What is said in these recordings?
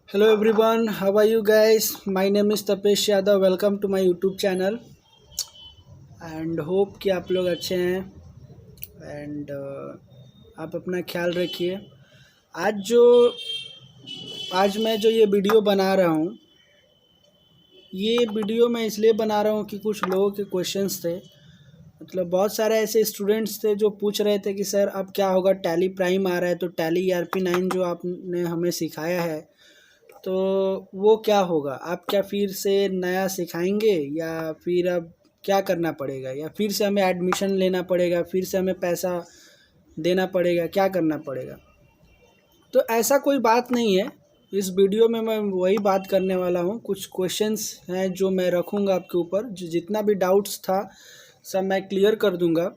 Hello everyone, how are you guys? My name is Tapesh Yadav. Welcome to my YouTube channel and hope कि आप लोग अच्छे हैं and आप अपना ख्याल रखिए। आज जो आज मैं जो ये वीडियो बना रहा हूँ, ये वीडियो मैं इसलिए बना रहा हूँ कि कुछ लोगों के क्वेश्चंस थे। मतलब बहुत सारे ऐसे स्टूडेंट्स थे जो पूछ रहे थे कि सर अब क्या होगा, टैली प्राइम आ रहा है तो टैली ERP9 जो आपने हमें सिखाया है तो वो क्या होगा, आप क्या फिर से नया सिखाएंगे या फिर अब क्या करना पड़ेगा, या फिर से हमें एडमिशन लेना पड़ेगा, फिर से हमें पैसा देना पड़ेगा, क्या करना पड़ेगा। तो ऐसा कोई बात नहीं है। इस वीडियो में मैं वही बात करने वाला हूँ। कुछ क्वेश्चंस हैं जो मैं रखूँगा आपके ऊपर, जो जितना भी डाउट्स था सब मैं क्लियर कर दूँगा।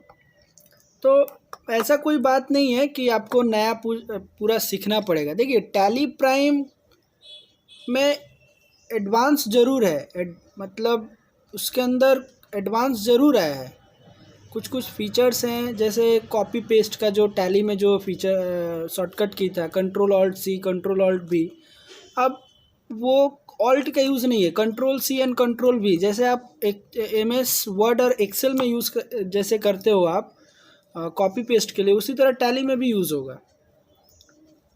तो ऐसा कोई बात नहीं है कि आपको नया पूरा सीखना पड़ेगा। देखिए टैली प्राइम में एडवांस ज़रूर है, मतलब उसके अंदर एडवांस ज़रूर आया है। कुछ कुछ फीचर्स हैं, जैसे कॉपी पेस्ट का जो टैली में जो फीचर शॉर्टकट की था, Ctrl+Alt+C Ctrl+Alt+V, अब वो ऑल्ट का यूज़ नहीं है, Ctrl+C एंड Ctrl+V। जैसे आप एक MS वर्ड और एक्सेल में जैसे करते हो आप कॉपी पेस्ट के लिए, उसी तरह टैली में भी यूज़ होगा।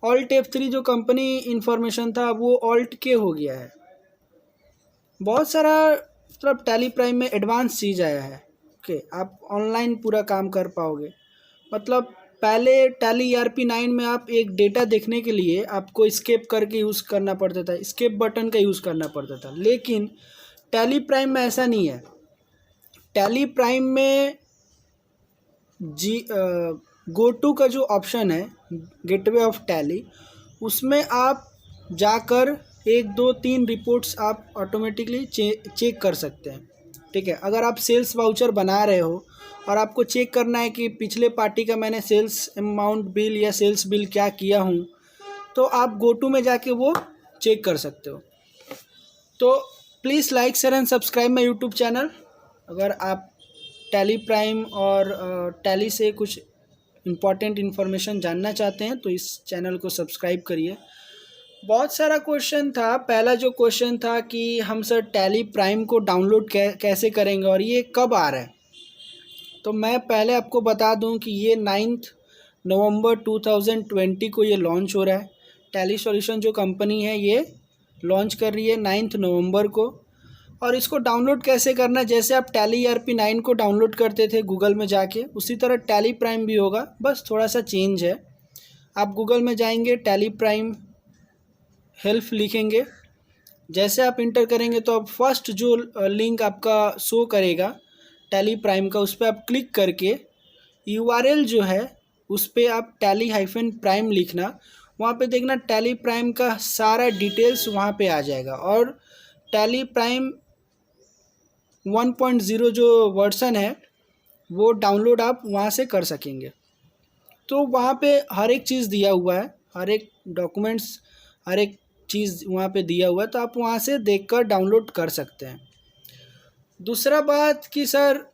Alt F3 जो कंपनी इंफॉर्मेशन था वो Alt K हो गया है। बहुत सारा मतलब टैली प्राइम में एडवांस चीज़ आया है। ओके, आप ऑनलाइन पूरा काम कर पाओगे। मतलब पहले टैली ERP9 में आप एक डेटा देखने के लिए आपको स्केप करके यूज़ करना पड़ता था, स्केप बटन का यूज़ करना पड़ता था, लेकिन टैली प्राइम में ऐसा नहीं है। टैली प्राइम में गो टू का जो ऑप्शन है, गेटवे ऑफ टैली, उसमें आप जाकर 1 2 3 रिपोर्ट्स आप ऑटोमेटिकली चेक कर सकते हैं। ठीक है, अगर आप सेल्स वाउचर बना रहे हो और आपको चेक करना है कि पिछले पार्टी का मैंने सेल्स अमाउंट बिल या सेल्स बिल क्या किया हूँ, तो आप गो टू में जाके वो चेक कर सकते हो। तो please like share and subscribe my YouTube channel. अगर आप टैली प्राइम और टैली से कुछ इम्पॉर्टेंट इन्फॉर्मेशन जानना चाहते हैं तो इस चैनल को सब्सक्राइब करिए। बहुत सारा क्वेश्चन था। पहला जो क्वेश्चन था कि हम सर टैली प्राइम को डाउनलोड कैसे करेंगे और ये कब आ रहा है, तो मैं पहले आपको बता दूं कि ये 9 नवंबर 2020 को ये लॉन्च हो रहा है। टैली सॉल्यूशन जो कंपनी है ये लॉन्च कर रही है 9 नवंबर को। और इसको डाउनलोड कैसे करना, जैसे आप टैली ERP9 को डाउनलोड करते थे गूगल में जाके, उसी तरह टैली प्राइम भी होगा, बस थोड़ा सा चेंज है। आप गूगल में जाएंगे, टैली प्राइम हेल्प लिखेंगे, जैसे आप इंटर करेंगे तो अब फर्स्ट जो लिंक आपका शो करेगा टैली प्राइम का, उस पर आप क्लिक करके URL जो है उस पर आप टैली-प्राइम लिखना। वहाँ पे देखना टैली प्राइम का सारा डिटेल्स वहाँ पे आ जाएगा, और टैली प्राइम 1.0 जो वर्सन है वो डाउनलोड आप वहाँ से कर सकेंगे। तो वहाँ पे हर एक चीज़ दिया हुआ है, हर एक डॉक्यूमेंट्स, हर एक चीज़ वहाँ पे दिया हुआ है, तो आप वहाँ से देखकर डाउनलोड कर सकते हैं। दूसरा बात कि सर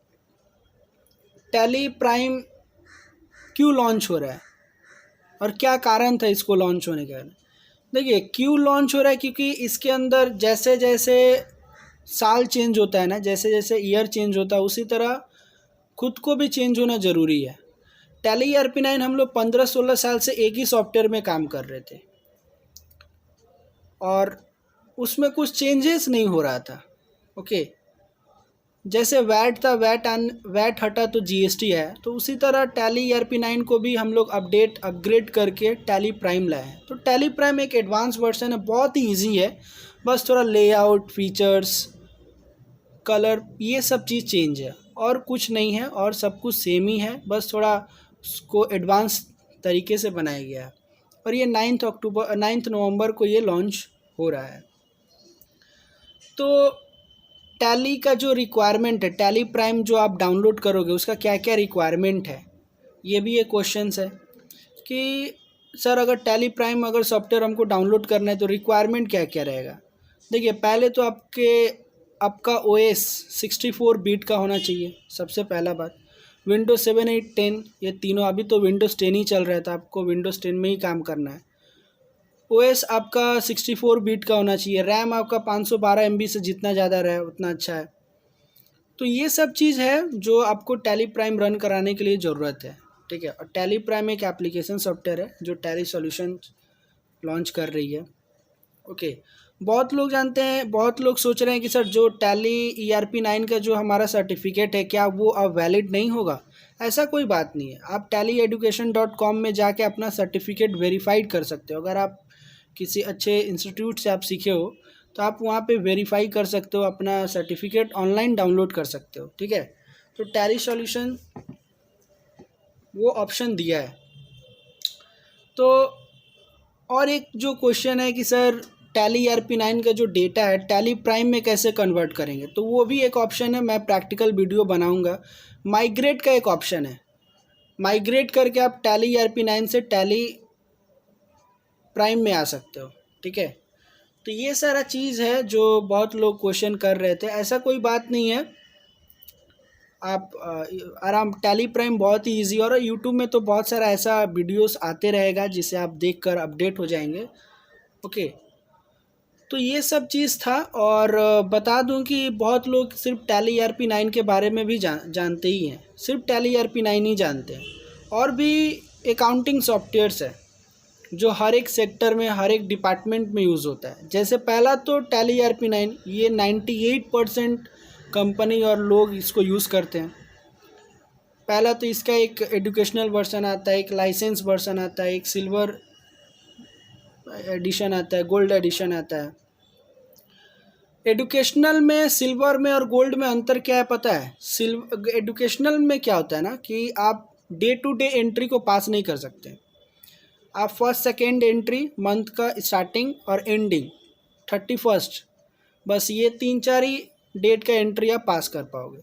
टैली प्राइम क्यों लॉन्च हो रहा है और क्या कारण था इसको लॉन्च होने का। देखिए क्यों लॉन्च हो रहा है, क्योंकि इसके अंदर जैसे जैसे साल चेंज होता है ना, जैसे जैसे ईयर चेंज होता है, उसी तरह खुद को भी चेंज होना ज़रूरी है। टैली ERP9 हम लोग 15-16 साल से एक ही सॉफ्टवेयर में काम कर रहे थे और उसमें कुछ चेंजेस नहीं हो रहा था। ओके, जैसे वैट था, वैट हटा तो GST है, तो उसी तरह टैली ERP9 को भी हम लोग अपग्रेड करके टैली प्राइम लाए हैं। तो टैली प्राइम एक एडवांस वर्जन है, बहुत ही ईजी है, बस थोड़ा लेआउट, फीचर्स, कलर, ये सब चीज़ चेंज है और कुछ नहीं है, और सब कुछ सेम ही है, बस थोड़ा उसको एडवांस तरीके से बनाया गया है। और ये 9 नवंबर को ये लॉन्च हो रहा है। तो टैली का जो रिक्वायरमेंट है, टैली प्राइम जो आप डाउनलोड करोगे उसका क्या क्या रिक्वायरमेंट है, ये भी एक क्वेश्चन है कि सर अगर टैली प्राइम अगर सॉफ्टवेयर हमको डाउनलोड करना है तो रिक्वायरमेंट क्या क्या रहेगा। देखिए पहले तो आपका OS 64 बीट का होना चाहिए, सबसे पहला बात। Windows 7 8 10 ये तीनों, अभी तो Windows 10 ही चल रहा था, आपको Windows 10 में ही काम करना है। ओएस आपका 64 बिट का होना चाहिए, रैम आपका 512 MB से जितना ज़्यादा रहे उतना अच्छा है। तो ये सब चीज़ है जो आपको टैली प्राइम रन कराने के लिए ज़रूरत है, ठीक है। और टैली प्राइम एक एप्लीकेशन सॉफ्टवेयर है जो टैली सॉल्यूशन लॉन्च कर रही है, ओके। बहुत लोग जानते हैं, बहुत लोग सोच रहे हैं कि सर जो टैली ERP9 का जो हमारा सर्टिफिकेट है क्या वो अब वैलिड नहीं होगा। ऐसा कोई बात नहीं है, आप tallyeducation.com में जाके अपना सर्टिफिकेट वेरीफाइड कर सकते हो। अगर आप किसी अच्छे इंस्टीट्यूट से आप सीखे हो तो आप वहाँ पे वेरीफाई कर सकते हो, अपना सर्टिफिकेट ऑनलाइन डाउनलोड कर सकते हो, ठीक है। तो टैली सॉल्यूशन वो ऑप्शन दिया है। तो और एक जो क्वेश्चन है कि सर टैली ERP9 का जो डेटा है टैली प्राइम में कैसे कन्वर्ट करेंगे, तो वो भी एक ऑप्शन है, मैं प्रैक्टिकल वीडियो बनाऊंगा। माइग्रेट का एक ऑप्शन है, माइग्रेट करके आप टैली ERP9 से टैली प्राइम में आ सकते हो, ठीक है। तो ये सारा चीज़ है जो बहुत लोग क्वेश्चन कर रहे थे। ऐसा कोई बात नहीं है, आप आराम टैली प्राइम बहुत ही इजी, और यूट्यूब में तो बहुत सारा ऐसा वीडियोस आते रहेगा जिसे आप देखकर अपडेट हो जाएंगे, ओके। तो ये सब चीज़ था। और बता दूं कि बहुत लोग सिर्फ टैली ERP9 के बारे में भी जानते ही हैं, सिर्फ टैली ERP9 ही जानते हैं। और भी अकाउंटिंग सॉफ्टवेयर्स है जो हर एक सेक्टर में हर एक डिपार्टमेंट में यूज़ होता है। जैसे पहला तो टैली ERP9, ये 98% कंपनी और लोग इसको यूज़ करते हैं। पहला तो इसका एक एजुकेशनल वर्जन आता है, एक लाइसेंस वर्जन आता है, एक सिल्वर एडिशन आता है, गोल्ड एडिशन आता है। एजुकेशनल में सिल्वर में और गोल्ड में अंतर क्या है पता है? एजुकेशनल में क्या होता है ना कि आप डे टू डे एंट्री को पास नहीं कर सकते। आप फर्स्ट सेकेंड एंट्री, मंथ का स्टार्टिंग और एंडिंग, 31st, बस ये 3-4 ही डेट का एंट्री आप पास कर पाओगे।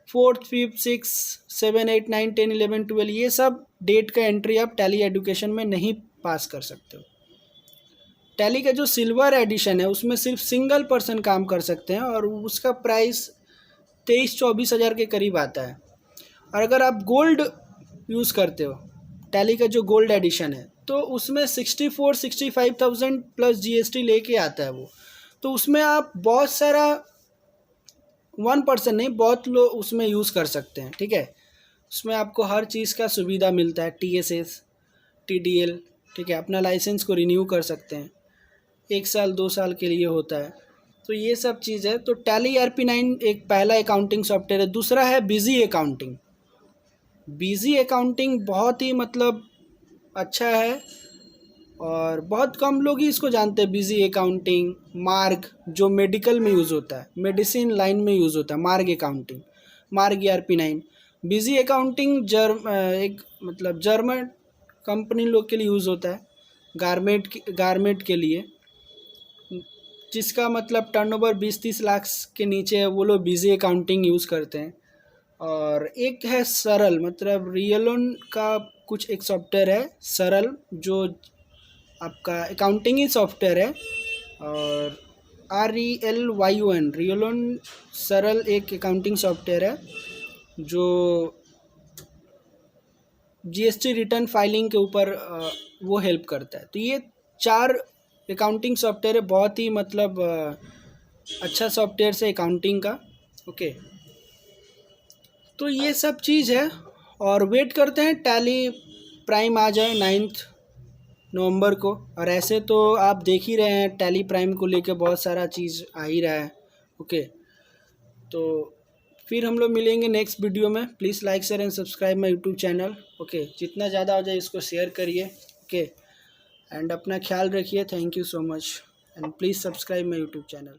4th, 5th, 6th, 7, 8, 9, 10, 11, 12 ये सब डेट का एंट्री आप टैली एजुकेशन में नहीं पास कर सकते हो। टैली का जो सिल्वर एडिशन है उसमें सिर्फ सिंगल पर्सन काम कर सकते हैं और उसका प्राइस 23-24 हज़ार के करीब आता है। और अगर आप गोल्ड यूज़ करते हो, टैली का जो गोल्ड एडिशन है, तो उसमें 64-65,000 प्लस GST लेके आता है वो। तो उसमें आप बहुत सारा, 1 पर्सन नहीं, बहुत लोग उसमें यूज़ कर सकते हैं, ठीक है। उसमें आपको हर चीज़ का सुविधा मिलता है, TSS, TDL, ठीक है। अपना लाइसेंस को रिन्यू कर सकते हैं, 1 साल 2 साल के लिए होता है। तो ये सब चीज़ है। तो टैली ERP9 एक पहला अकाउंटिंग सॉफ्टवेयर है। दूसरा है बिजी अकाउंटिंग। बिजी अकाउंटिंग बहुत ही मतलब अच्छा है और बहुत कम लोग ही इसको जानते हैं। बिजी अकाउंटिंग, मार्ग जो मेडिकल में यूज़ होता है, मेडिसिन लाइन में यूज़ होता है, मार्ग अकाउंटिंग, मार्ग ERP9। बिजी अकाउंटिंग एक मतलब जर्मन कंपनी लोग के लिए यूज़ होता है, गारमेंट के लिए, जिसका मतलब टर्नओवर 20-30 लाख के नीचे है, वो लोग बिजी अकाउंटिंग यूज़ करते हैं। और एक है सरल, मतलब रियलोन का कुछ एक सॉफ्टवेयर है सरल, जो आपका अकाउंटिंग ही सॉफ्टवेयर है। और RELYON, रियलोन सरल एक अकाउंटिंग सॉफ्टवेयर है जो GST रिटर्न फाइलिंग के ऊपर वो हेल्प करता है। तो ये 4 अकाउंटिंग सॉफ्टवेयर है, बहुत ही मतलब अच्छा सॉफ्टवेयर है अकाउंटिंग का, ओके। तो ये सब चीज़ है और वेट करते हैं टैली प्राइम आ जाए 9 नवंबर को। और ऐसे तो आप देख ही रहे हैं टैली प्राइम को लेके बहुत सारा चीज़ आ ही रहा है, ओके। तो फिर हम लोग मिलेंगे नेक्स्ट वीडियो में। Please like share and subscribe my YouTube channel, okay. जितना ज़्यादा हो जाए इसको शेयर करिए, ओके। एंड अपना ख्याल रखिए। Thank you so much and please subscribe my YouTube channel.